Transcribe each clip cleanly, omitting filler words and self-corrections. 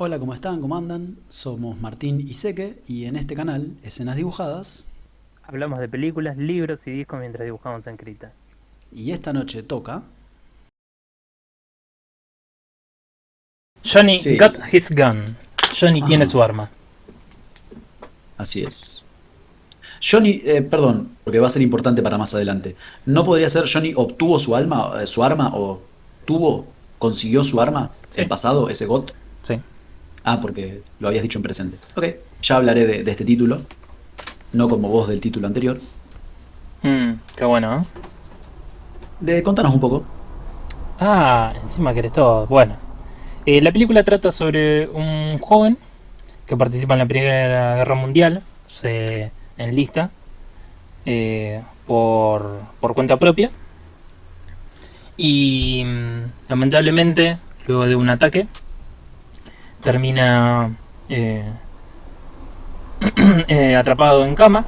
Hola, ¿cómo están? ¿Cómo andan? Somos Martín y Seque y en este canal, Escenas Dibujadas, Hablamos de películas, libros y discos mientras dibujamos en Krita. y esta noche toca... Johnny Sí, got his gun. Johnny tiene ajá, su arma. así es. Johnny, perdón, porque va a ser importante para más adelante. ¿No podría ser Johnny obtuvo su arma o consiguió su arma en Sí, pasado, ese GOT? sí. Ah, porque lo habías dicho en presente. Ok, ya hablaré de este título, no como vos del título anterior. Qué bueno, ¿eh? Contanos un poco. Ah, encima que eres todo. Bueno, la película trata sobre un joven que participa en la Primera Guerra Mundial. Se enlista por cuenta propia. Y lamentablemente, luego de un ataque, termina eh, atrapado en cama,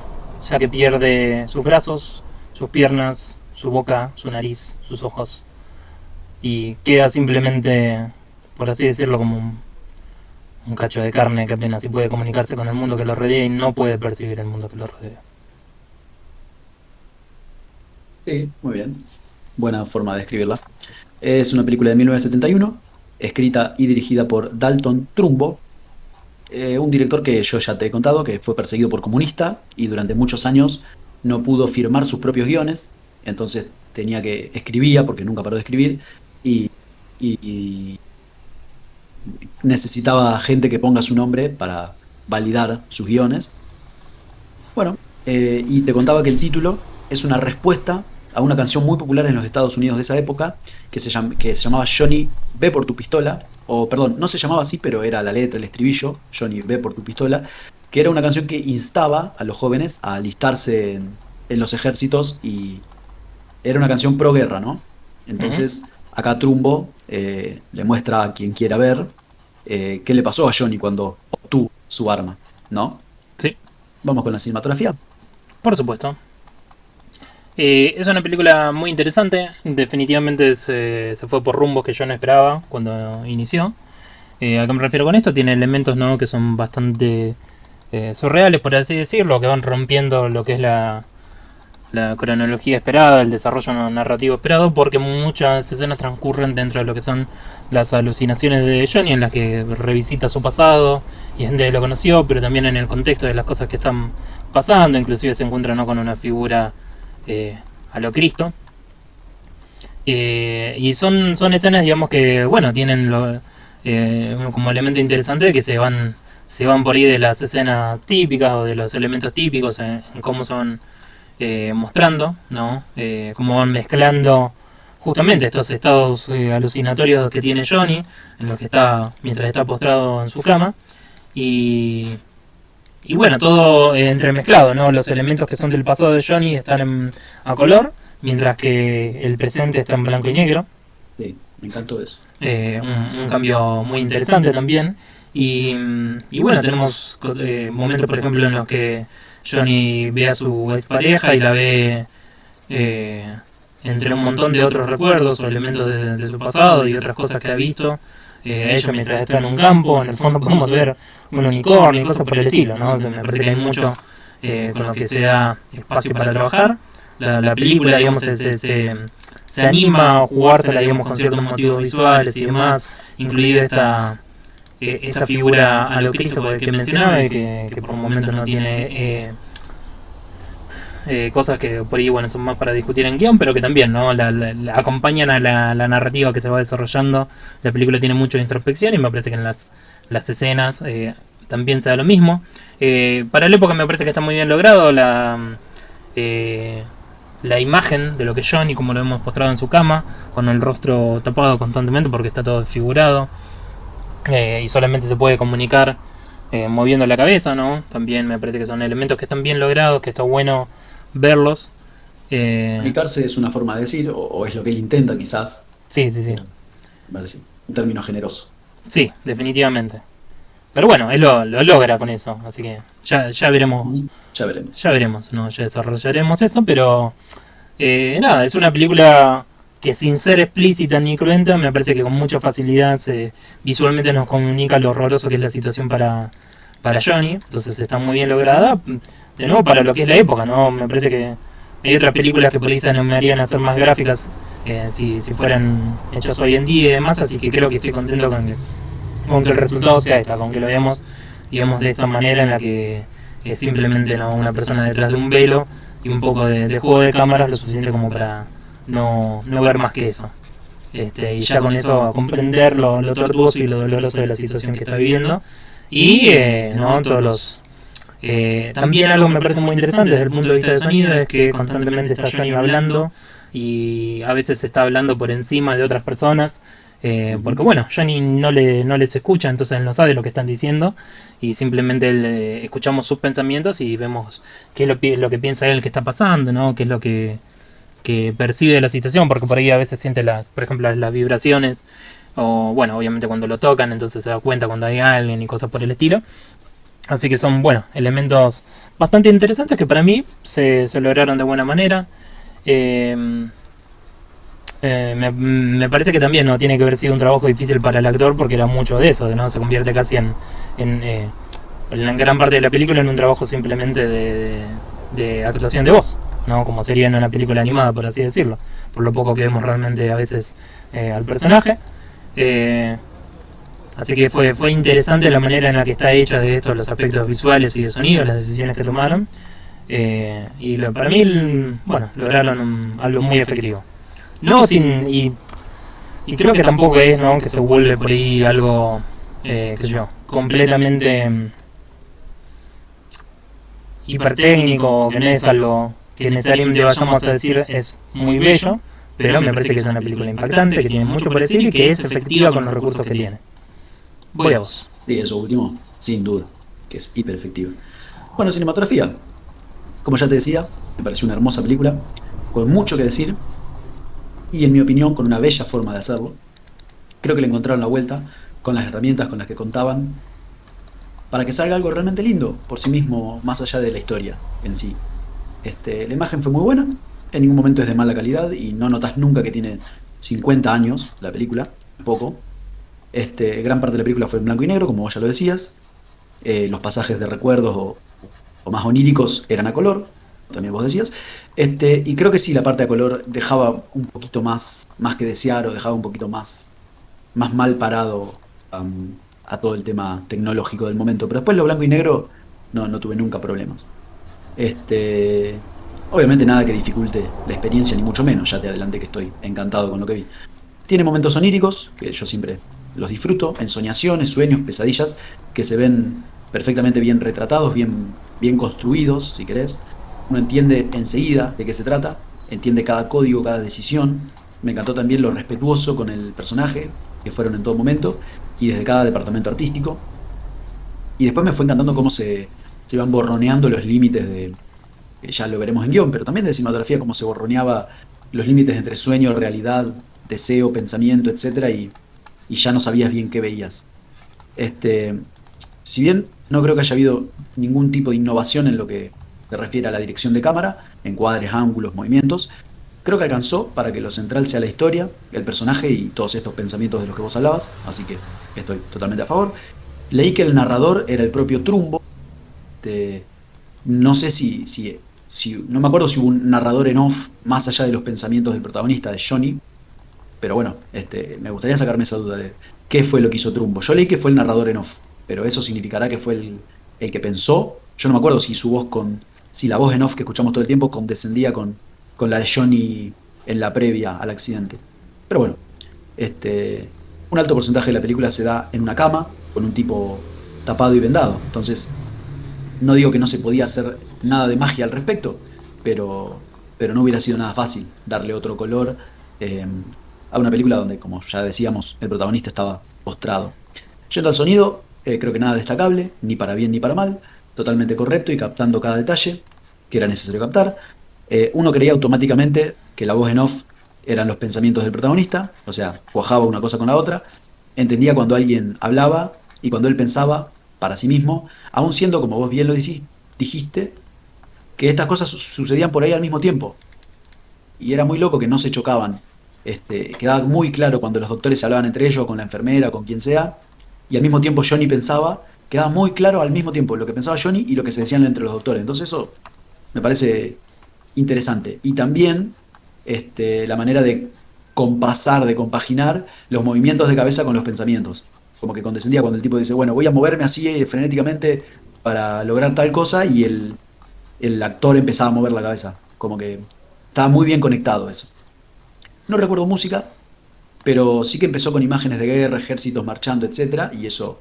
ya que pierde sus brazos, sus piernas, su boca, su nariz, sus ojos, y queda simplemente, por así decirlo, como un cacho de carne que apenas si puede comunicarse con el mundo que lo rodea y no puede percibir el mundo que lo rodea. Sí, muy bien. Buena forma de describirla. Es una película de 1971, escrita y dirigida por Dalton Trumbo, un director que yo ya te he contado que fue perseguido por comunista y durante muchos años no pudo firmar sus propios guiones, entonces escribía, porque nunca paró de escribir, y, y necesitaba gente que ponga su nombre para validar sus guiones. Bueno, y te contaba que el título es una respuesta a una canción muy popular en los Estados Unidos de esa época que se llamaba Johnny, ve por tu pistola, o perdón, no se llamaba así, pero era la letra, el estribillo, Johnny, ve por tu pistola, que era una canción que instaba a los jóvenes a alistarse en los ejércitos y era una canción pro guerra, ¿no? Ujú. Entonces, acá Trumbo le muestra a quien quiera ver qué le pasó a Johnny cuando obtuvo su arma, ¿no? Sí, Vamos con la cinematografía. por supuesto. Es una película muy interesante, definitivamente se fue por rumbos que yo no esperaba cuando inició. ¿A qué me refiero con esto? Tiene elementos, ¿no?, que son bastante surreales, por así decirlo, que van rompiendo lo que es la cronología esperada, el desarrollo narrativo esperado, porque muchas escenas transcurren dentro de lo que son las alucinaciones de Johnny, en las que revisita su pasado y gente lo conoció, pero también en el contexto de las cosas que están pasando, inclusive se encuentra, ¿no?, con una figura eh, a lo Cristo. Y son escenas, digamos, que, bueno, tienen como elemento interesante de que se van por ahí de las escenas típicas o de los elementos típicos en cómo son mostrando, ¿no? Cómo van mezclando justamente estos estados alucinatorios que tiene Johnny, en los que está, mientras está postrado en su cama, y, y bueno, todo entremezclado, ¿no? Los elementos que son del pasado de Johnny están a color, mientras que el presente está en blanco y negro. Sí, me encantó eso. Un cambio muy interesante también. Y bueno, tenemos momentos, por ejemplo, en los que Johnny ve a su expareja y la ve eh, entre un montón de otros recuerdos o elementos de su pasado y otras cosas que ha visto. A ella mientras está en un campo, en el fondo podemos ver un unicornio y cosas por el estilo, ¿no? Me parece que hay mucho con lo que se da espacio para trabajar. La película, digamos, se anima a jugársela, digamos, con ciertos motivos visuales y demás, incluida esta figura a lo Cristo que mencionaba, y que por momentos no tiene cosas que por ahí, bueno, son más para discutir en guión, pero que también, ¿no?, la acompañan a la narrativa que se va desarrollando. La película tiene mucho de introspección y me parece que en las escenas también se da lo mismo. Para la época me parece que está muy bien logrado eh, la imagen de lo que es Johnny, como lo hemos postrado en su cama, con el rostro tapado constantemente porque está todo desfigurado, y solamente se puede comunicar moviendo la cabeza, ¿no? También me parece que son elementos que están bien logrados, que está bueno verlos. Eh, Comunicarse es una forma de decir, o es lo que él intenta quizás, sí, sí, sí. pero me parece un término generoso. Sí, definitivamente. Pero bueno, él lo logra con eso, así que Ujú. Ya veremos. ya veremos, ¿no? Ya desarrollaremos eso, pero nada, es una película que sin ser explícita ni cruenta, me parece que con mucha facilidad visualmente nos comunica lo horroroso que es la situación para Johnny. Entonces está muy bien lograda, de nuevo para lo que es la época, ¿no? Me parece que hay otras películas que por ahí se animarían a ser más gráficas si fueran hechas hoy en día y demás, así que creo que estoy contento con que el resultado sea esta, con que lo veamos, digamos, de esta manera en la que es simplemente, ¿no?, una persona detrás de un velo y un poco de juego de cámaras, lo suficiente como para no ver más que eso. Y ya con eso a comprender lo tortuoso y lo doloroso de la situación que está viviendo. Y no todos los... también algo me parece muy interesante desde el punto de vista de sonido es que constantemente está Johnny hablando y a veces está hablando por encima de otras personas. Porque bueno, Johnny no les escucha, entonces él no sabe lo que están diciendo y simplemente escuchamos sus pensamientos y vemos qué es lo que piensa él que está pasando, ¿no? Qué es lo que percibe de la situación, porque por ahí a veces siente por ejemplo, las vibraciones, o bueno, obviamente cuando lo tocan, entonces se da cuenta cuando hay alguien y cosas por el estilo. Así que son, bueno, elementos bastante interesantes que para mí se lograron de buena manera. Eh, me parece que también no tiene que haber sido un trabajo difícil para el actor porque era mucho de eso, ¿no? Se convierte casi en, eh, en gran parte de la película en un trabajo simplemente de actuación de voz, ¿no? Como sería en una película animada, por así decirlo, por lo poco que vemos realmente a veces al personaje. Eh, Así que fue interesante la manera en la que está hecha de esto, los aspectos visuales y de sonido, las decisiones que tomaron. Para mí, bueno, lograron algo muy efectivo. No sin. Y creo que tampoco es, ¿no?, que se vuelve por ahí algo, qué sé yo, completamente hipertécnico, que no es algo que necesariamente vayamos a decir es muy bello, pero me parece que es una película impactante, que tiene mucho por decir y que es efectiva con los recursos que tiene. Voy a vos. Sí, eso último, sin duda, que es hiper efectiva. Bueno, cinematografía, como ya te decía, me pareció una hermosa película, con mucho que decir y en mi opinión con una bella forma de hacerlo. Creo que le encontraron la vuelta con las herramientas con las que contaban para que salga algo realmente lindo por sí mismo, más allá de la historia en sí. La imagen fue muy buena, en ningún momento es de mala calidad y no notas nunca que tiene 50 años la película, poco. Gran parte de la película fue en blanco y negro, como vos ya lo decías. Los pasajes de recuerdos o más oníricos eran a color, también vos decías. Y creo que sí, la parte a color dejaba un poquito más que desear o dejaba un poquito más mal parado a todo el tema tecnológico del momento. Pero después lo blanco y negro no tuve nunca problemas. Este, Obviamente nada que dificulte la experiencia, ni mucho menos. Ya te adelanté que estoy encantado con lo que vi. Tiene momentos oníricos, que yo siempre los disfruto, ensoñaciones, sueños, pesadillas, que se ven perfectamente bien retratados, bien construidos, si querés. Uno entiende enseguida de qué se trata, entiende cada código, cada decisión. Me encantó también lo respetuoso con el personaje, que fueron en todo momento, y desde cada departamento artístico. Y después me fue encantando cómo se van borroneando los límites que ya lo veremos en guión, pero también de cinematografía, cómo se borroneaba los límites entre sueño, realidad, deseo, pensamiento, etcétera, y ya no sabías bien qué veías. Este, si bien no creo que haya habido ningún tipo de innovación en lo que se refiere a la dirección de cámara, encuadres, ángulos, movimientos, creo que alcanzó para que lo central sea la historia, el personaje y todos estos pensamientos de los que vos hablabas, así que estoy totalmente a favor. Leí que el narrador era el propio Trumbo. este, no sé no me acuerdo si hubo un narrador en off más allá de los pensamientos del protagonista, de Johnny, pero bueno, me gustaría sacarme esa duda de qué fue lo que hizo Trumbo. Yo leí que fue el narrador en off, pero eso significará que fue el que pensó. Yo no me acuerdo si si la voz en off que escuchamos todo el tiempo condescendía con la de Johnny en la previa al accidente. Pero bueno, un alto porcentaje de la película se da en una cama, con un tipo tapado y vendado. Entonces, no digo que no se podía hacer nada de magia al respecto, pero no hubiera sido nada fácil darle otro color eh, a una película donde, como ya decíamos, el protagonista estaba postrado. Yendo al sonido, creo que nada destacable, ni para bien ni para mal, totalmente correcto y captando cada detalle que era necesario captar. Uno creía automáticamente que la voz en off eran los pensamientos del protagonista, o sea, cuajaba una cosa con la otra, entendía cuando alguien hablaba y cuando él pensaba para sí mismo, aun siendo, como vos bien dijiste, que estas cosas sucedían por ahí al mismo tiempo. Y era muy loco que no se chocaban. Quedaba muy claro cuando los doctores se hablaban entre ellos, con la enfermera, con quien sea, y al mismo tiempo Johnny pensaba, quedaba muy claro al mismo tiempo lo que pensaba Johnny y lo que se decían entre los doctores. Entonces eso me parece interesante. Y también la manera de compasar, de compaginar los movimientos de cabeza con los pensamientos. Como que condescendía cuando el tipo dice, bueno, voy a moverme así frenéticamente para lograr tal cosa y el actor empezaba a mover la cabeza. Como que estaba muy bien conectado eso. No recuerdo música, pero sí que empezó con imágenes de guerra, ejércitos marchando, etcétera, y eso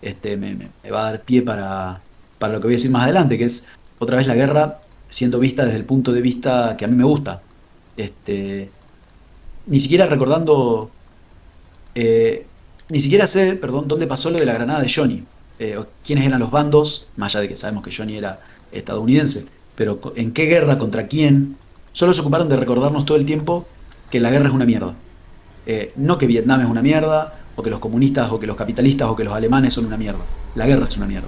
me va a dar pie para lo que voy a decir más adelante, que es otra vez la guerra siendo vista desde el punto de vista que a mí me gusta. Este, ni siquiera recordando, ni siquiera sé, perdón, dónde pasó lo de la granada de Johnny, o quiénes eran los bandos, más allá de que sabemos que Johnny era estadounidense, pero en qué guerra, contra quién, solo se ocuparon de recordarnos todo el tiempo que la guerra es una mierda. No que Vietnam es una mierda, o que los comunistas, o que los capitalistas, o que los alemanes son una mierda. La guerra es una mierda.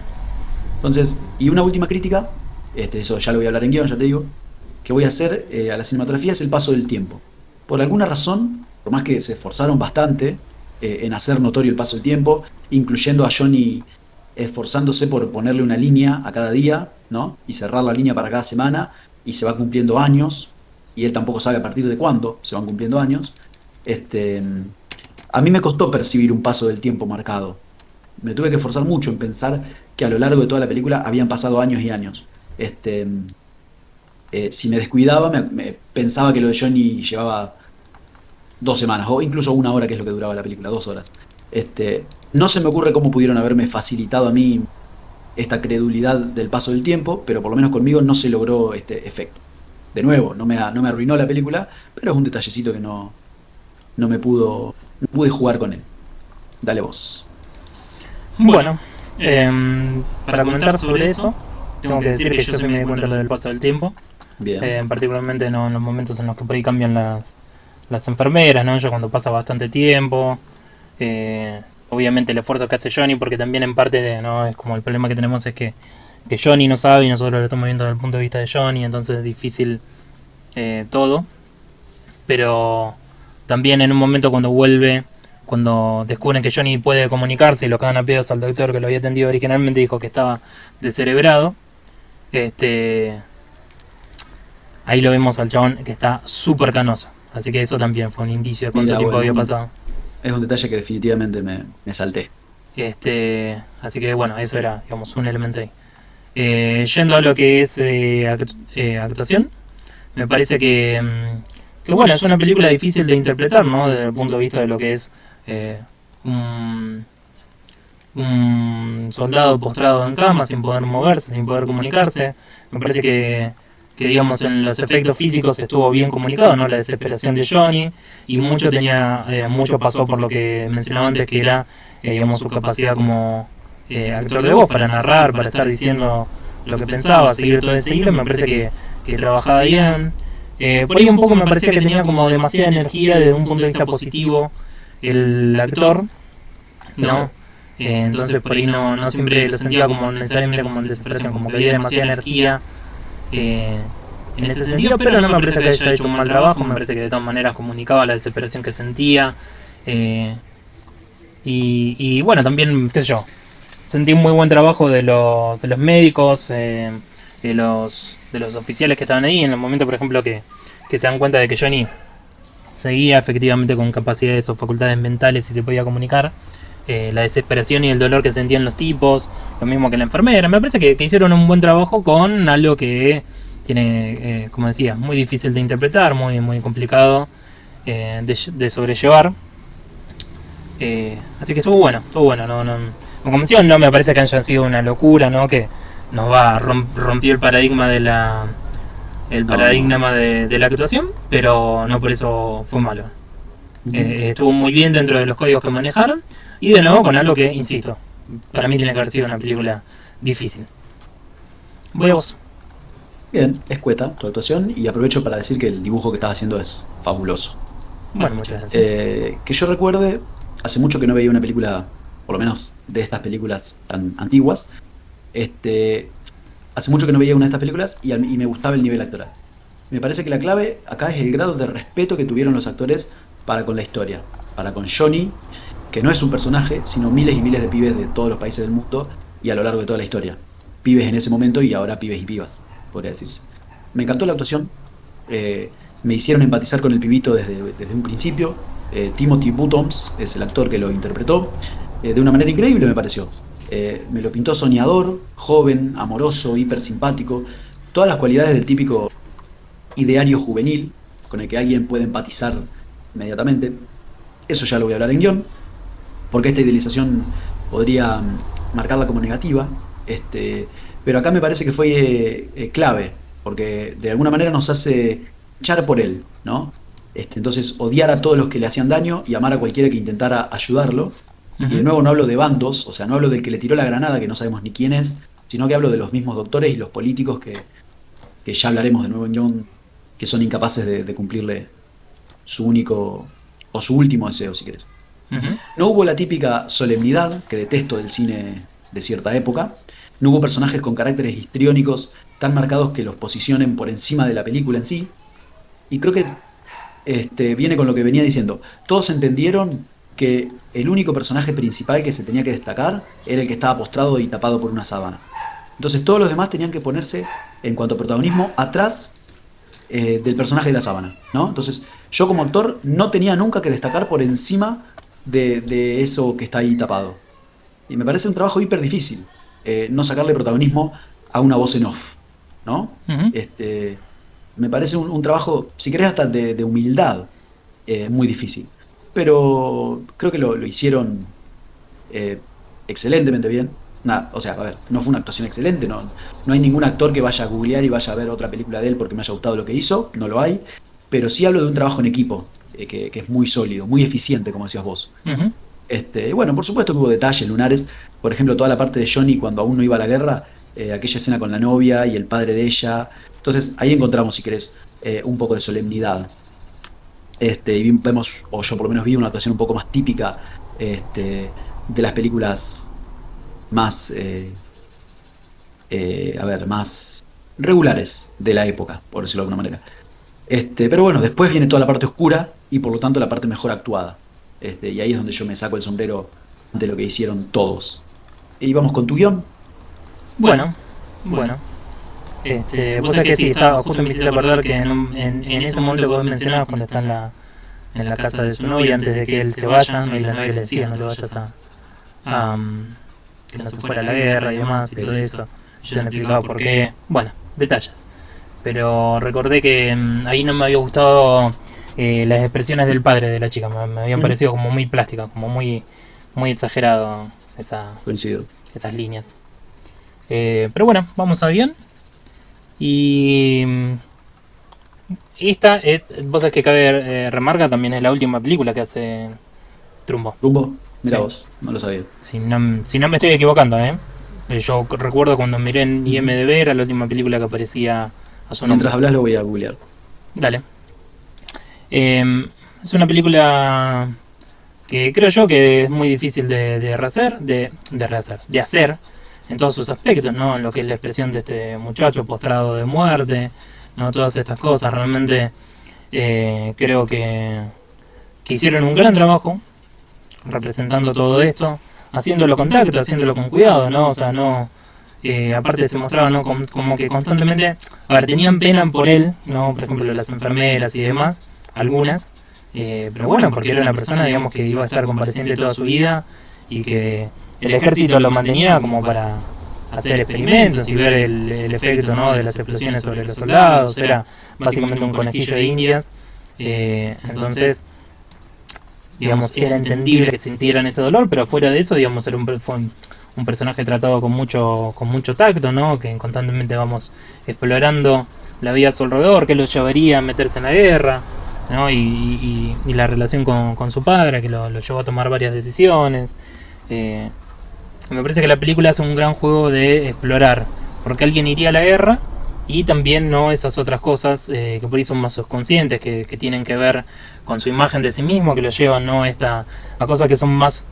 Entonces, y una última crítica, eso ya lo voy a hablar en guión, ya te digo, que voy a hacer a la cinematografía es el paso del tiempo. Por alguna razón, por más que se esforzaron bastante en hacer notorio el paso del tiempo, incluyendo a Johnny esforzándose por ponerle una línea a cada día, ¿no? Y cerrar la línea para cada semana, y se va cumpliendo años, y él tampoco sabe a partir de cuándo se van cumpliendo años. Este, a mí me costó percibir un paso del tiempo marcado. Me tuve que esforzar mucho en pensar que a lo largo de toda la película habían pasado años y años. Si me descuidaba, pensaba que lo de Johnny llevaba 2 semanas, o incluso una hora, que es lo que duraba la película, 2 horas. No se me ocurre cómo pudieron haberme facilitado a mí esta credulidad del paso del tiempo, pero por lo menos conmigo no se logró este efecto. De nuevo, no me arruinó la película, pero es un detallecito que no me pudo, no pude jugar con él. Dale vos. Bueno, para comentar sobre eso, tengo que decir que yo sí me di cuenta de lo del paso del tiempo, Bien. particularmente ¿no? En los momentos en los que por ahí cambian las enfermeras, ¿no? Ya cuando pasa bastante tiempo, obviamente el esfuerzo que hace Johnny, porque también en parte ¿no? Es como el problema que tenemos es que Johnny no sabe y nosotros lo estamos viendo desde el punto de vista de Johnny, entonces es difícil todo, pero también en un momento cuando vuelve, cuando descubren que Johnny puede comunicarse y lo cagan a pedos al doctor que lo había atendido originalmente, dijo que estaba descerebrado, ahí lo vemos al chabón que está súper canoso. Así que eso también fue un indicio de cuánto Mira, tiempo bueno, había pasado. es un detalle que definitivamente me salté. Así que bueno, eso era, digamos, un elemento ahí. Yendo a lo que es actuación, me parece que bueno, es una película difícil de interpretar, ¿no? Desde el punto de vista de lo que es eh, un, un soldado postrado en cama, sin poder moverse, sin poder comunicarse. Me parece que digamos, en los efectos físicos estuvo bien comunicado, ¿no? La desesperación de Johnny, y mucho pasó por lo que mencionaba antes, que era, digamos, su capacidad como actor de voz para narrar, para estar diciendo lo que pensaba, seguir todo ese hilo. Me parece que trabajaba bien. Por ahí un poco me parecía que tenía como demasiada energía desde un punto de vista positivo el actor, ¿no? Entonces por ahí no siempre lo sentía como necesariamente como en desesperación, como que había demasiada energía eh, en ese sentido, pero no me parece que haya hecho un mal trabajo, me parece que de todas maneras comunicaba la desesperación que sentía. eh, y bueno, también, qué sé yo, sentí un muy buen trabajo de los médicos, de los oficiales que estaban ahí, en el momento, por ejemplo, que se dan cuenta de que Johnny seguía efectivamente con capacidades o facultades mentales y se podía comunicar. La desesperación y el dolor que sentían los tipos, lo mismo que la enfermera. Me parece que hicieron un buen trabajo con algo que tiene, como decía, muy difícil de interpretar, muy complicado de sobrellevar. Así que estuvo bueno. Como mención, no me parece que haya sido una locura, ¿no? Que nos va a romper el paradigma No, no. de la actuación, pero no por eso fue malo. Ujú. Estuvo muy bien dentro de los códigos que manejaron, y de nuevo con algo que, insisto, para mí tiene que haber sido una película difícil. Voy a vos. Bien, escueta tu actuación y aprovecho para decir que el dibujo que estás haciendo es fabuloso. Bueno, muchas gracias. Que yo recuerde, hace mucho que no veía una película, por lo menos de estas películas tan antiguas. Este, hace mucho que no veía una de estas películas y me gustaba el nivel actoral. Me parece que la clave acá es el grado de respeto que tuvieron los actores para con la historia, para con Johnny, que no es un personaje, sino miles y miles de pibes de todos los países del mundo y a lo largo de toda la historia. Pibes en ese momento y ahora pibes y pibas, podría decirse. Me encantó la actuación, me hicieron empatizar con el pibito desde un principio. Timothy Buttoms es el actor que lo interpretó, de una manera increíble me pareció. Me lo pintó soñador, joven, amoroso, hiper simpático, todas las cualidades del típico ideario juvenil con el que alguien puede empatizar inmediatamente. Eso ya lo voy a hablar en guión, porque esta idealización podría marcarla como negativa, pero acá me parece que fue clave, porque de alguna manera nos hace echar por él, ¿no? Entonces, odiar a todos los que le hacían daño y amar a cualquiera que intentara ayudarlo. Y de Ujú. nuevo no hablo de bandos, o sea, no hablo del que le tiró la granada, que no sabemos ni quién es, sino que hablo de los mismos doctores y los políticos que ya hablaremos de nuevo en John, que son incapaces de cumplirle su único o su último deseo, si querés. Ujú. No hubo la típica solemnidad que detesto del cine de cierta época. No hubo personajes con caracteres histriónicos tan marcados que los posicionen por encima de la película en sí. Y creo que viene con lo que venía diciendo. Todos entendieron que el único personaje principal que se tenía que destacar era el que estaba postrado y tapado por una sábana. Entonces todos los demás tenían que ponerse, en cuanto a protagonismo, atrás del personaje de la sábana, ¿no? Entonces yo como actor no tenía nunca que destacar por encima de eso que está ahí tapado. Y me parece un trabajo hiper difícil, no sacarle protagonismo a una voz en off, ¿no? Ujú. Me parece un trabajo, si querés, hasta de humildad, muy difícil. Pero creo que lo hicieron eh, excelentemente bien. Nada, o sea, a ver, no fue una actuación excelente, no hay ningún actor que vaya a googlear y vaya a ver otra película de él porque me haya gustado lo que hizo, no lo hay, pero sí hablo de un trabajo en equipo, que es muy sólido, muy eficiente, como decías vos. Ujú. Y bueno, por supuesto que hubo detalles lunares, por ejemplo, toda la parte de Johnny cuando aún no iba a la guerra, aquella escena con la novia y el padre de ella. Entonces ahí encontramos, si querés, un poco de solemnidad. Vemos, o yo por lo menos vi una actuación un poco más típica de las películas más, a ver, más regulares de la época, por decirlo de alguna manera. Pero bueno, después viene toda la parte oscura y por lo tanto la parte mejor actuada. Y ahí es donde yo me saco el sombrero ante lo que hicieron todos. Y vamos con tu guión. Bueno, bueno. Vos sabés que sí, estaba, justo me hiciste acordar que en ese momento que vos mencionabas, cuando está en la casa de su novia, antes de que él se vaya, ¿no? Y la novia le decía, no te vayas que no se fuera a la guerra y demás y todo eso. Yo te explicaba por qué. Bueno, detalles. Pero recordé que ahí no me había gustado las expresiones del padre de la chica, me habían Ujú. parecido como muy plásticas, como muy exagerado Coincido. esas líneas. Pero bueno, vamos a bien. Y esta es, vos sabés que cabe remarca, también es la última película que hace Trumbo. ¿Rumbo? Mira Sí, vos, no lo sabía. si no me estoy equivocando, ¿eh? Yo recuerdo cuando miré en Ujú. IMDB era la última película que aparecía a su Mientras nombre. hablas lo voy a googlear. Dale. Es una película que creo yo que es muy difícil de rehacer, de hacer en todos sus aspectos, ¿no? En lo que es la expresión de este muchacho postrado de muerte, ¿no? Todas estas cosas, realmente creo que hicieron un gran trabajo representando todo esto, haciéndolo con tacto, haciéndolo con cuidado, ¿no? O sea, no... aparte se mostraba, ¿no? Como que constantemente, a ver, tenían pena por él, ¿no? Por ejemplo, las enfermeras y demás, algunas, pero bueno, porque era una persona, digamos, que iba a estar compareciente toda su vida y que el ejército lo mantenía como para hacer experimentos y ver el efecto, ¿no? De las explosiones sobre los soldados, era básicamente un conejillo de indias, entonces digamos, era entendible que sintieran ese dolor, pero fuera de eso, digamos, fue un personaje tratado con mucho tacto, ¿no? Que constantemente vamos explorando la vida a su alrededor, que lo llevaría a meterse en la guerra, ¿no? Y la relación con su padre, que lo llevó a tomar varias decisiones. Eh, Me parece que la película hace un gran juego de explorar porque alguien iría a la guerra y también no esas otras cosas que por ahí son más subconscientes, que tienen que ver con su imagen de sí mismo, que lo llevan, ¿no? A cosas que son más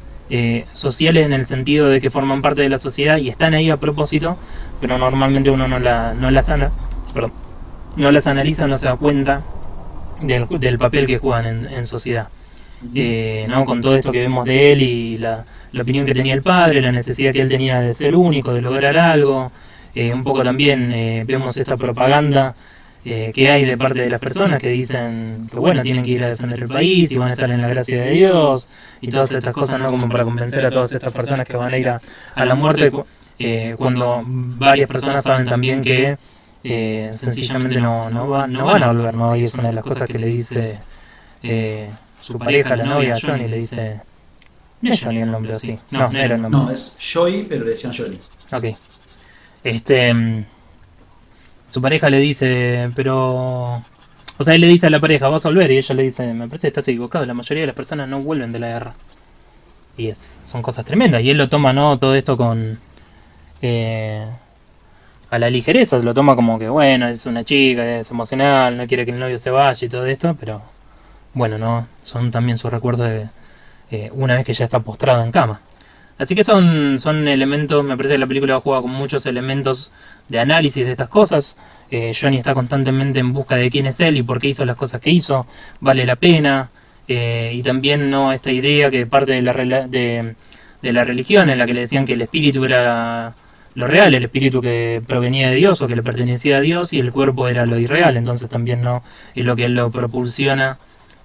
sociales en el sentido de que forman parte de la sociedad y están ahí a propósito, pero normalmente uno no la sana. Perdón. no las analiza, no se da cuenta del papel que juegan en sociedad. ¿No? Con todo esto que vemos de él y la opinión que tenía el padre, la necesidad que él tenía de ser único, de lograr algo. Un poco también vemos esta propaganda que hay de parte de las personas que dicen que bueno, tienen que ir a defender el país y van a estar en la gracia de Dios y todas estas cosas, ¿no? Como para convencer a todas estas personas que van a ir a la muerte, cuando varias personas saben también que sencillamente no van a volver, ¿no? Y es una de las cosas que le dice su pareja, la novia, a Johnny, le dice... No es Johnny el nombre, ¿o sí? No era el nombre. No, es Joey, pero le decían Johnny. Ok. Su pareja le dice, pero... O sea, él le dice a la pareja, vas a volver, y ella le dice, me parece que estás equivocado, la mayoría de las personas no vuelven de la guerra. Y son cosas tremendas, y él lo toma, ¿no? Todo esto con... a la ligereza, lo toma como que, bueno, es una chica, es emocional, no quiere que el novio se vaya y todo esto, pero... Bueno, ¿no? Son también sus recuerdos de una vez que ya está postrado en cama. Así que son elementos, me parece que la película juega con muchos elementos de análisis de estas cosas. Johnny está constantemente en busca de quién es él y por qué hizo las cosas que hizo, vale la pena. Y también no esta idea que parte de la religión, en la que le decían que el espíritu era lo real, el espíritu que provenía de Dios o que le pertenecía a Dios, y el cuerpo era lo irreal. Entonces también no es lo que él lo propulsiona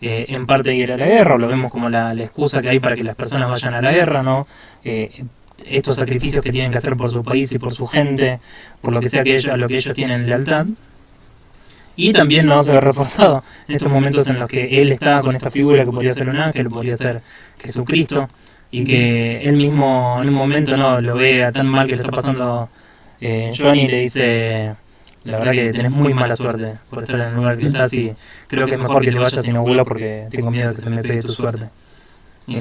en parte ir a la guerra, o lo vemos como la excusa que hay para que las personas vayan a la guerra, ¿no? Estos sacrificios que tienen que hacer por su país y por su gente, por lo que sea que a lo que ellos tienen lealtad. Y también no se ve reforzado en estos momentos en los que él está con esta figura que podría ser un ángel, podría ser Jesucristo, y que él mismo en un momento no lo ve a tan mal que le está pasando Johnny, y le dice... La verdad que tenés muy mala suerte por estar en el lugar que estás, y creo que es mejor que te vayas y no vuelvas porque tengo miedo de que se me pegue tu suerte. Y,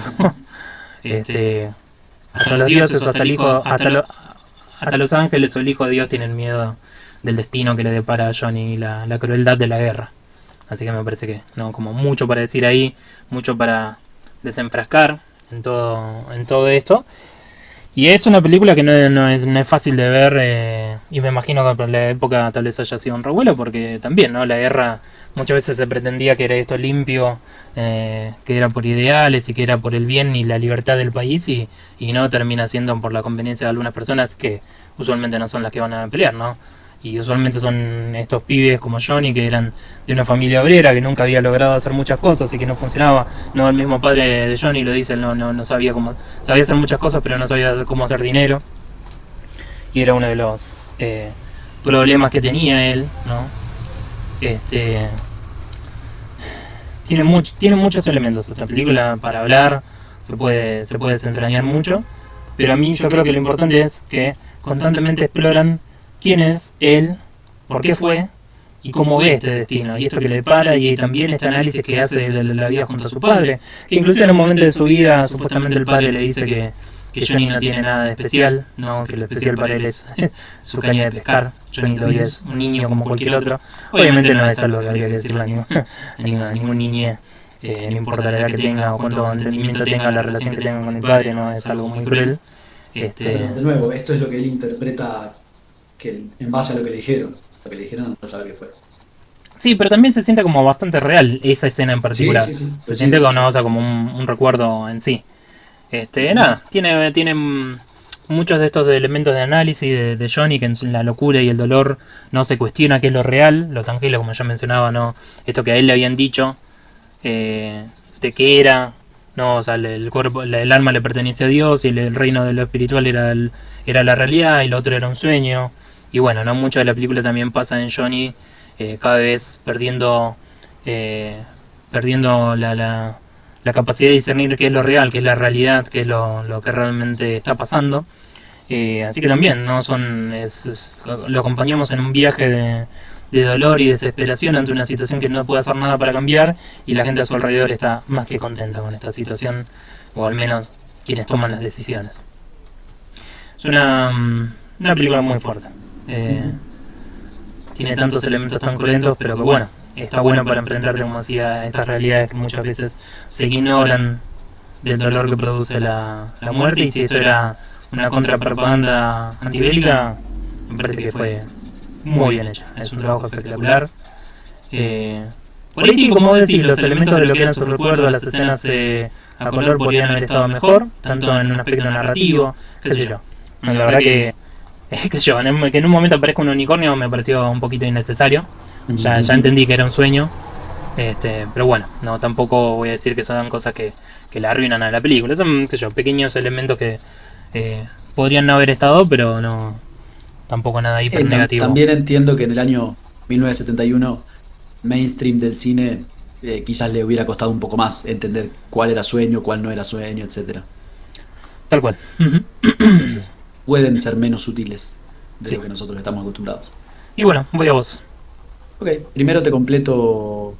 hasta los dioses o hasta el hijo, hasta los ángeles o el hijo de Dios tienen miedo del destino que le depara a Johnny y la crueldad de la guerra. Así que me parece que no, como mucho para decir ahí, mucho para desenfrascar en todo esto. Y es una película que no es fácil de ver, y me imagino que por la época tal vez haya sido un revuelo, porque también, ¿no? La guerra muchas veces se pretendía que era esto limpio, que era por ideales y que era por el bien y la libertad del país, y no termina siendo por la conveniencia de algunas personas que usualmente no son las que van a pelear, ¿no? Y usualmente son estos pibes como Johnny, que eran de una familia obrera, que nunca había logrado hacer muchas cosas y que no funcionaba. No, el mismo padre de Johnny lo dice, no sabía cómo, sabía hacer muchas cosas, pero no sabía cómo hacer dinero. Y era uno de los problemas que tenía él, ¿no? Tiene muchos elementos esta película para hablar, se puede desentrañar mucho, pero a mí yo creo que lo importante es que constantemente exploran quién es él, por qué fue y cómo ve este destino y esto que le depara, y también este análisis que hace de la vida junto a su padre, que incluso en un momento de su vida supuestamente el padre le dice que Johnny no tiene nada de especial, no, que lo especial para él es su caña de pescar. Johnny todavía es un niño como cualquier otro. Obviamente no es algo que habría que decirle a ningún niño, no importa la edad que tenga o cuánto entendimiento tenga, la relación que tenga con el padre, no es algo muy cruel. Pero, de nuevo, esto es lo que él interpreta que en base a lo que le dijeron. Lo que le dijeron no sabe qué fue. Sí, pero también se siente como bastante real esa escena en particular. Sí. Se siente como, o sea, como un recuerdo en sí. Nada, tiene muchos de estos elementos de análisis de Johnny, que en la locura y el dolor no se cuestiona qué es lo real, lo tangible, como ya mencionaba, no, esto que a él le habían dicho, de qué era, no, o sea, el cuerpo, el alma le pertenece a Dios y el reino de lo espiritual era la realidad y lo otro era un sueño. Y bueno, no, mucho de la película también pasa en Johnny, cada vez perdiendo la capacidad de discernir qué es lo real, qué es la realidad, qué es lo que realmente está pasando. Así que también no lo acompañamos en un viaje de dolor y desesperación ante una situación que no puede hacer nada para cambiar, y la gente a su alrededor está más que contenta con esta situación, o al menos quienes toman las decisiones. Es una película muy fuerte. Tiene tantos elementos tan cruentos, pero que bueno, está bueno para enfrentarte, como decía, estas realidades que muchas veces se ignoran del dolor que produce la muerte. Y si esto era una contrapropaganda antibélica, me parece que fue muy bien hecha. Es un trabajo espectacular. Eh, por ahí sí, como decís, los elementos de lo que eran sus recuerdos, las escenas a color podrían haber estado mejor, tanto en un aspecto narrativo, qué sé yo. La verdad que, qué sé yo, que en un momento aparezca un unicornio me pareció un poquito innecesario. Ya entendí que era un sueño, pero bueno, no tampoco voy a decir que son cosas que la arruinan a la película. Son, qué sé yo, pequeños elementos que podrían no haber estado, pero no tampoco nada hiper negativo. También entiendo que en el año 1971, mainstream del cine, quizás le hubiera costado un poco más entender cuál era sueño, cuál no era sueño, etcétera. Tal cual. Entonces, pueden ser menos sutiles de Sí. lo que nosotros estamos acostumbrados. Y bueno, voy a vos. Ok, primero te completo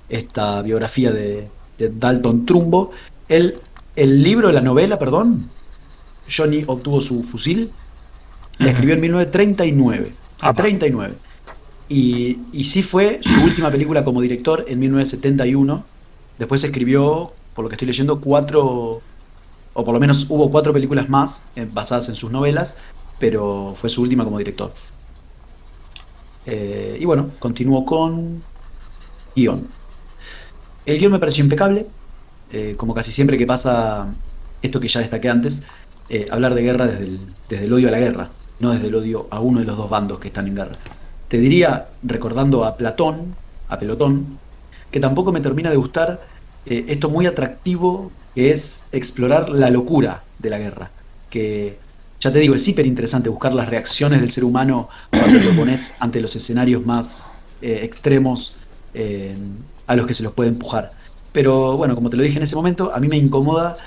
esta biografía de Dalton Trumbo. El libro, la novela, perdón, Johnny obtuvo su fusil, la escribió en 1939. Apa. 39. Y sí fue su última película como director en 1971. Después escribió, por lo que estoy leyendo, cuatro, o por lo menos hubo cuatro películas más basadas en sus novelas, pero fue su última como director. Y bueno, continuó con guión. El guión me pareció impecable, como casi siempre que pasa esto que ya destaqué antes, hablar de guerra desde el odio a la guerra, no desde el odio a uno de los dos bandos que están en guerra. Te diría, recordando a Platón, a Pelotón, que tampoco me termina de gustar esto muy atractivo que es explorar la locura de la guerra, que ya te digo, es hiper interesante buscar las reacciones del ser humano cuando te pones ante los escenarios más extremos eh, a los que se los puede empujar. Pero bueno, como te lo dije en ese momento, a mí me incomoda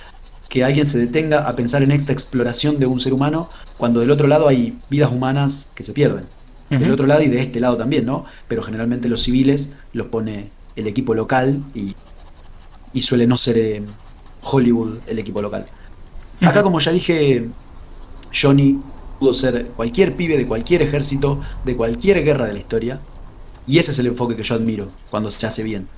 que alguien se detenga a pensar en esta exploración de un ser humano cuando del otro lado hay vidas humanas que se pierden. Del Ujú. otro lado y de este lado también, ¿no? Pero generalmente los civiles los pone el equipo local y suele no ser Hollywood el equipo local. Acá, Ujú. como ya dije, Johnny pudo ser cualquier pibe de cualquier ejército, de cualquier guerra de la historia, y ese es el enfoque que yo admiro cuando se hace bien.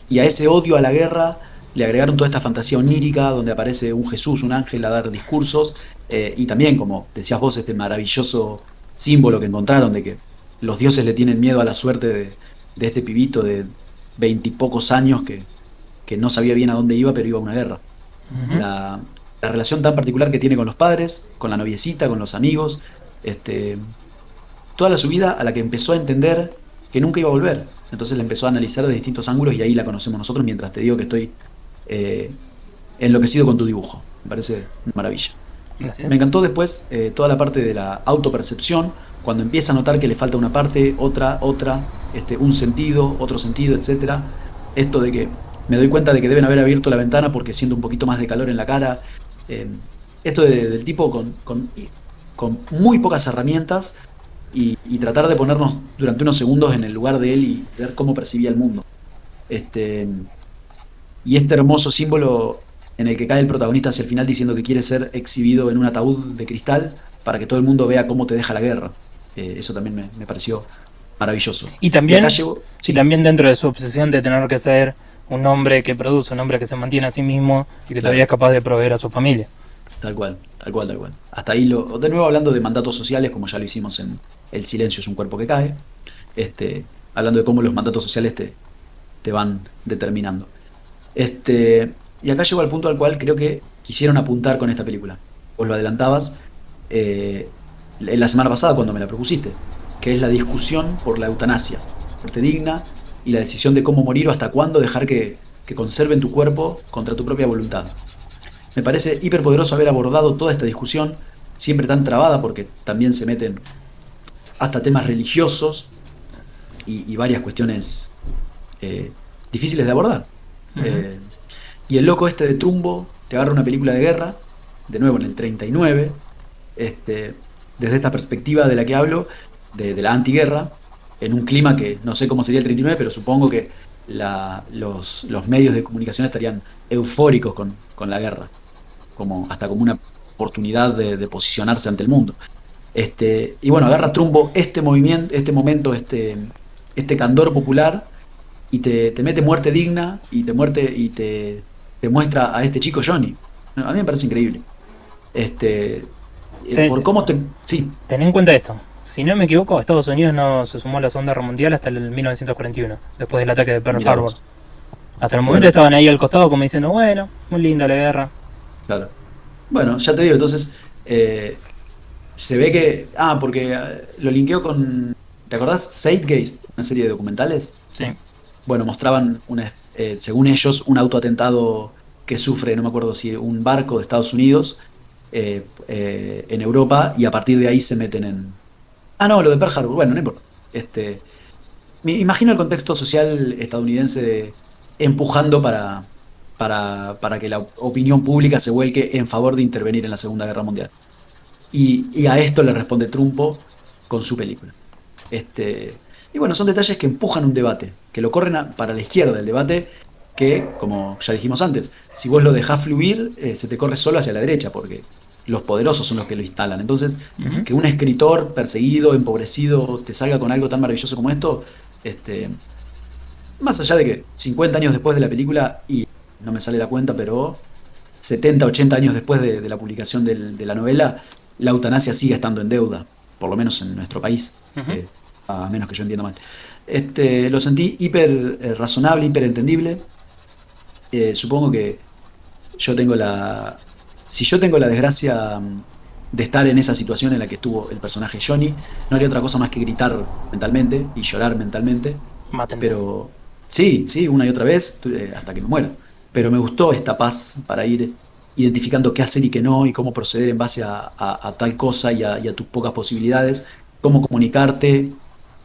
Y a ese odio a la guerra le agregaron toda esta fantasía onírica donde aparece un Jesús, un ángel a dar discursos, y también, como decías vos, este maravilloso símbolo que encontraron de que los dioses le tienen miedo a la suerte de este pibito de veintipocos años que no sabía bien a dónde iba, pero iba a una guerra. Ujú. La relación tan particular que tiene con los padres, con la noviecita, con los amigos, este, toda su vida a la que empezó a entender que nunca iba a volver. Entonces la empezó a analizar de distintos ángulos y ahí la conocemos nosotros mientras te digo que estoy eh, enloquecido con tu dibujo. Me parece una maravilla. Me Gracias. encantó después toda la parte de la autopercepción, cuando empieza a notar que le falta una parte, otra, un sentido, otro sentido, etcétera. Esto de que me doy cuenta de que deben haber abierto la ventana porque siento un poquito más de calor en la cara. Eh, Esto del tipo con muy pocas herramientas y tratar de ponernos durante unos segundos en el lugar de él y ver cómo percibía el mundo. Este, y este hermoso símbolo en el que cae el protagonista hacia el final diciendo que quiere ser exhibido en un ataúd de cristal para que todo el mundo vea cómo te deja la guerra. Eso también me pareció maravilloso. Y Y acá también, llego, y sí, también dentro de su obsesión de tener que ser un hombre que produce, un hombre que se mantiene a sí mismo y que todavía claro, es capaz de proveer a su familia. tal cual, tal cual, tal cual. Hasta ahí de nuevo hablando de mandatos sociales, como ya lo hicimos en El silencio es un cuerpo que cae, hablando de cómo los mandatos sociales te van determinando. Y acá llego al punto al cual creo que quisieron apuntar con esta película. Vos lo adelantabas la semana pasada cuando me la propusiste, que es la discusión por la eutanasia, muerte digna y la decisión de cómo morir o hasta cuándo dejar que conserven tu cuerpo contra tu propia voluntad. Me parece hiperpoderoso haber abordado toda esta discusión, siempre tan trabada porque también se meten hasta temas religiosos y varias cuestiones eh, difíciles de abordar. Ujú. Eh, y el loco este de Trumbo te agarra una película de guerra, de nuevo en el 39, desde esta perspectiva de la que hablo, de la antiguerra, en un clima que no sé cómo sería el 39, pero supongo que los medios de comunicación estarían eufóricos con la guerra, hasta como una oportunidad de posicionarse ante el mundo. Y bueno, agarra Trumbo este movimiento, este momento, este candor popular y te mete muerte digna te muestra a este chico Johnny. A mí me parece increíble. Por Te- cómo te. Sí, Ten en cuenta esto. Si no me equivoco, Estados Unidos no se sumó a la Segunda Guerra Mundial hasta el 1941, después del ataque de Pearl Mirá Harbor. vos. Hasta el momento Bueno, estaban ahí al costado como diciendo, bueno, muy linda la guerra. claro. Bueno, ya te digo, entonces, se ve que. Ah, porque lo linkeo con. ¿Te acordás? Zeitgeist, una serie de documentales. Sí. Bueno, mostraban, según ellos, un autoatentado que sufre, no me acuerdo si un barco de Estados Unidos en Europa, y a partir de ahí se meten en. Ah, no, lo de Pearl Harbor, bueno, no importa. Me imagino el contexto social estadounidense empujando para que la opinión pública se vuelque en favor de intervenir en la Segunda Guerra Mundial. Y a esto le responde Trumpo con su película. Y bueno, son detalles que empujan un debate, que lo corren para la izquierda del debate, que, como ya dijimos antes, si vos lo dejás fluir, se te corre solo hacia la derecha, porque los poderosos son los que lo instalan. Entonces, Ujú. que un escritor perseguido, empobrecido, te salga con algo tan maravilloso como esto, este, más allá de que 50 años después de la película, y no me sale la cuenta, pero 70, 80 años después de la publicación de la novela, la eutanasia sigue estando en deuda, por lo menos en nuestro país, Ujú. a menos que yo entienda mal. Lo sentí hiper razonable, hiper entendible. Supongo que yo tengo si yo tengo la desgracia de estar en esa situación en la que estuvo el personaje Johnny, no haría otra cosa más que gritar mentalmente y llorar mentalmente. Mátenme. Pero sí, sí, una y otra vez, hasta que me muera. Pero me gustó esta paz para ir identificando qué hacer y qué no, y cómo proceder en base a tal cosa y a tus pocas posibilidades, cómo comunicarte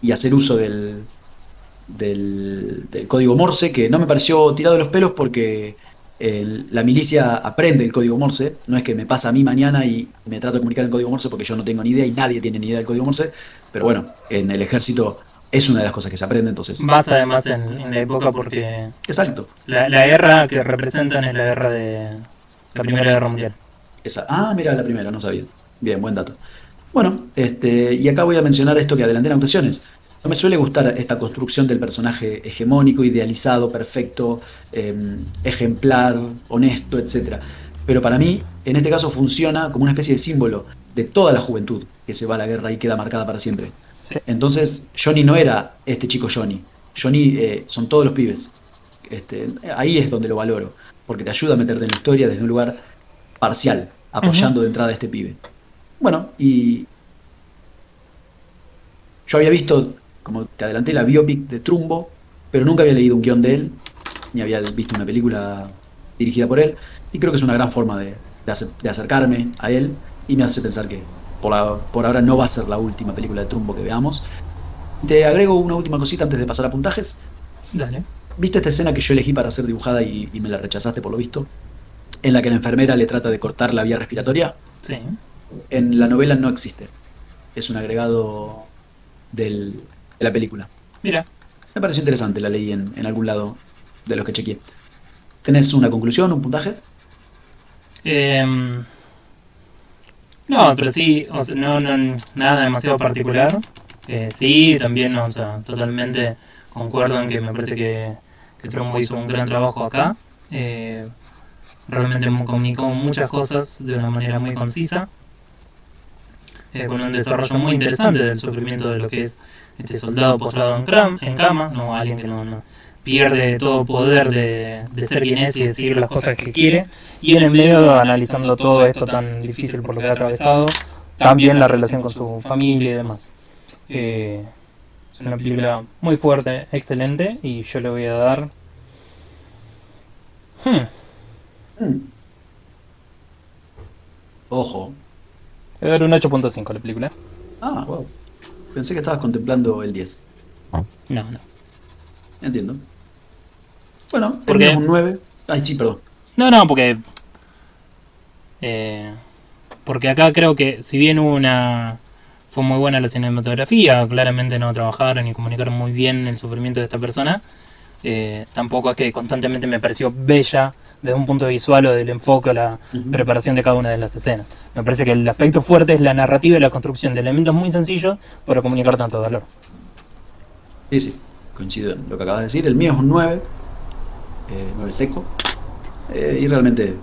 y hacer uso del código Morse, que no me pareció tirado de los pelos porque la milicia aprende el código Morse, no es que me pasa a mí mañana y me trato de comunicar en código Morse porque yo no tengo ni idea y nadie tiene ni idea del código Morse, pero bueno, en el ejército es una de las cosas que se aprende, entonces. Más además en la época porque Exacto. la guerra que representan es la guerra de la Primera Guerra Mundial. Mira, la primera, no sabía. Bien, buen dato. Bueno, y acá voy a mencionar esto que adelanté en actuaciones. No me suele gustar esta construcción del personaje hegemónico, idealizado, perfecto, ejemplar, honesto, etcétera. Pero para mí, en este caso, funciona como una especie de símbolo de toda la juventud que se va a la guerra y queda marcada para siempre. Sí. Entonces, Johnny no era este chico Johnny. Johnny son todos los pibes. Ahí es donde lo valoro, porque te ayuda a meterte en la historia desde un lugar parcial, Ujú. apoyando de entrada a este pibe. Bueno, y yo había visto, como te adelanté, la biopic de Trumbo, pero nunca había leído un guión de él, ni había visto una película dirigida por él, y creo que es una gran forma de acercarme a él, y me hace pensar que por ahora no va a ser la última película de Trumbo que veamos. Te agrego una última cosita antes de pasar a puntajes. Dale. ¿Viste esta escena que yo elegí para ser dibujada y me la rechazaste por lo visto? En la que la enfermera le trata de cortar la vía respiratoria. Sí. En la novela no existe. Es un agregado de la película. Mira. Me pareció interesante, la leí en algún lado de los que chequeé. ¿Tenés una conclusión, un puntaje? Em, no, pero sí, o sea, nada demasiado particular. Sí, también, o sea, totalmente concuerdo en que me parece que Trumbo hizo un gran trabajo acá. Eh, Realmente comunicó muchas cosas de una manera muy concisa, con un desarrollo muy interesante del sufrimiento de lo que es este soldado postrado en cama, no alguien que no pierde todo poder de ser quien es y decir las cosas que quiere, y en el medio analizando todo esto tan difícil por lo que ha atravesado, también la relación con su familia y demás. Es una película muy fuerte, excelente, y yo le voy a dar... Hmm, Mm, Ojo. le voy a dar un 8.5 a la película. Wow. Pensé que estabas contemplando el 10. No, no. Entiendo. Bueno, el ¿Por mío es qué? un 9. Ay, sí, perdón. No, porque eh, porque acá creo que si bien fue muy buena la cinematografía, claramente no trabajaron y comunicaron muy bien el sufrimiento de esta persona, tampoco es que constantemente me pareció bella desde un punto visual o del enfoque o la Ujú. preparación de cada una de las escenas. Me parece que el aspecto fuerte es la narrativa y la construcción de elementos muy sencillos para comunicar tanto dolor. Sí, sí, coincido en lo que acabas de decir. El mío es un 9, 9 seco. Y realmente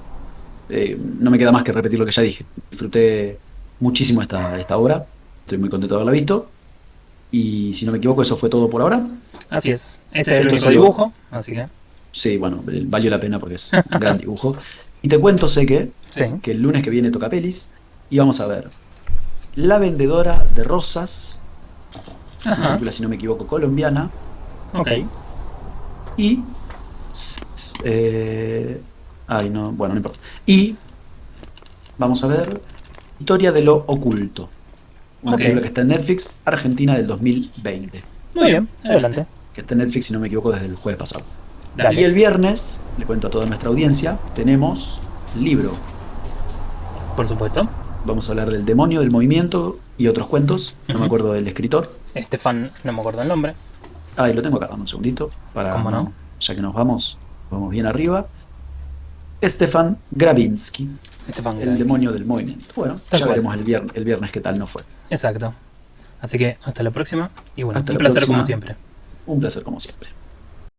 no me queda más que repetir lo que ya dije. Disfruté muchísimo esta obra. Estoy muy contento de haberla visto. Y si no me equivoco, eso fue todo por ahora. Así es. Este es el Esto único soy yo. dibujo, así que. Sí, bueno, valió la pena porque es un gran dibujo. Y te cuento, sé Sí. que el lunes que viene toca pelis y vamos a ver La vendedora de rosas, una Ajá. película, si no me equivoco, colombiana, Ok. y... ay, no, bueno, no importa. Y vamos a ver Historia de lo oculto, una Ok. película que está en Netflix, Argentina del 2020, Muy bien. Adelante. que está en Netflix, si no me equivoco, desde el jueves pasado. Y Dale. el viernes, le cuento a toda nuestra audiencia, tenemos libro. Por supuesto. Vamos a hablar del demonio, del movimiento y otros cuentos. No me Ujú. acuerdo del escritor. Estefan, no me acuerdo el nombre. Ah, y lo tengo acá, dame un segundito, para ¿Cómo no? no, ya que vamos bien arriba. Stefan Gravinsky, Estefan el Gravik. demonio del movimiento. Bueno, Tal ya cual. veremos el viernes qué tal no fue. Exacto. Así que hasta la próxima. Y bueno, Hasta un la placer como próxima, siempre. un placer como siempre.